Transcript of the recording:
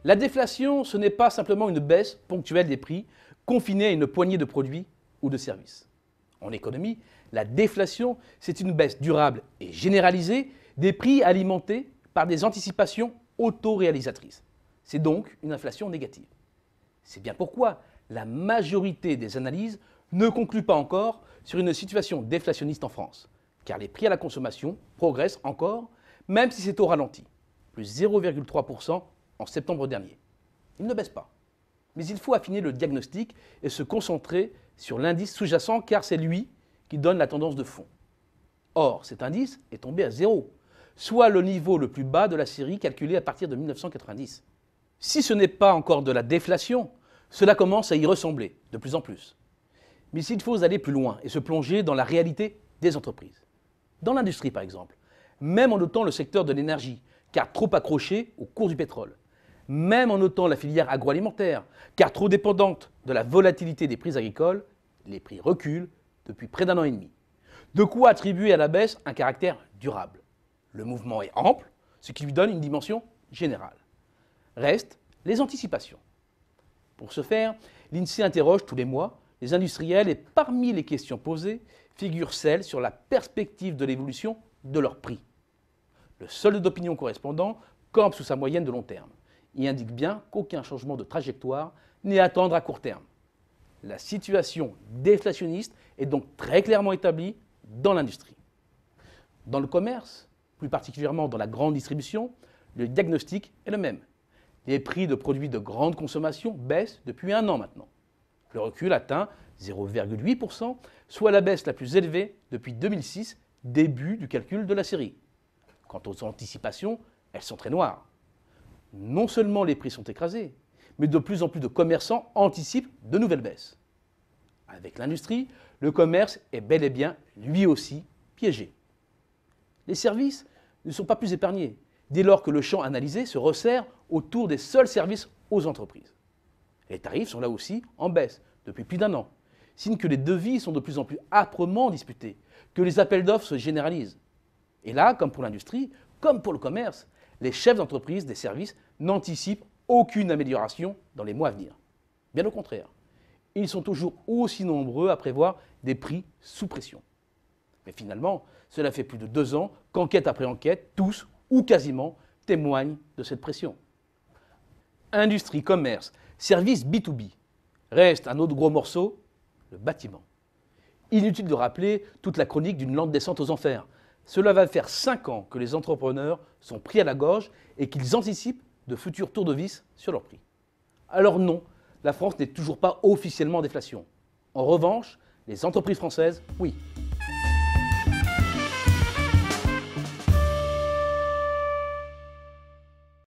La déflation, ce n'est pas simplement une baisse ponctuelle des prix confinée à une poignée de produits ou de services. En économie, la déflation, c'est une baisse durable et généralisée des prix alimentés par des anticipations autoréalisatrices. C'est donc une inflation négative. C'est bien pourquoi la majorité des analyses ne concluent pas encore sur une situation déflationniste en France, car les prix à la consommation progressent encore, même si c'est au ralenti, plus 0,3% en septembre dernier. Ils ne baissent pas. Mais il faut affiner le diagnostic et se concentrer sur l'indice sous-jacent, car c'est lui qui donne la tendance de fond. Or, cet indice est tombé à 0, soit le niveau le plus bas de la série calculé à partir de 1990. Si ce n'est pas encore de la déflation, cela commence à y ressembler de plus en plus. Mais il faut aller plus loin et se plonger dans la réalité des entreprises. Dans l'industrie, par exemple, même en notant le secteur de l'énergie, car trop accroché au cours du pétrole, même en notant la filière agroalimentaire, car trop dépendante de la volatilité des prix agricoles, les prix reculent depuis près d'un an et demi. De quoi attribuer à la baisse un caractère durable. Le mouvement est ample, ce qui lui donne une dimension générale. Restent les anticipations. Pour ce faire, l'INSEE interroge tous les mois les industriels et parmi les questions posées figure celle sur la perspective de l'évolution de leurs prix. Le solde d'opinion correspondant campe sous sa moyenne de long terme. Il indique bien qu'aucun changement de trajectoire n'est à attendre à court terme. La situation déflationniste est donc très clairement établie dans l'industrie. Dans le commerce, plus particulièrement dans la grande distribution, le diagnostic est le même. Les prix de produits de grande consommation baissent depuis un an maintenant. Le recul atteint 0,8%, soit la baisse la plus élevée depuis 2006, début du calcul de la série. Quant aux anticipations, elles sont très noires. Non seulement les prix sont écrasés, mais de plus en plus de commerçants anticipent de nouvelles baisses. Avec l'industrie, le commerce est bel et bien, lui aussi, piégé. Les services ne sont pas plus épargnés, dès lors que le champ analysé se resserre autour des seuls services aux entreprises. Les tarifs sont là aussi en baisse depuis plus d'un an, signe que les devis sont de plus en plus âprement disputés, que les appels d'offres se généralisent. Et là, comme pour l'industrie, comme pour le commerce, les chefs d'entreprise des services n'anticipent aucune amélioration dans les mois à venir. Bien au contraire, ils sont toujours aussi nombreux à prévoir des prix sous pression. Mais finalement, cela fait plus de 2 ans qu'enquête après enquête, tous ou quasiment témoignent de cette pression. Industrie, commerce, services B2B. Reste un autre gros morceau, le bâtiment. Inutile de rappeler toute la chronique d'une lente descente aux enfers. Cela va faire 5 ans que les entrepreneurs sont pris à la gorge et qu'ils anticipent de futurs tours de vis sur leurs prix. Alors non, la France n'est toujours pas officiellement en déflation. En revanche, les entreprises françaises, oui.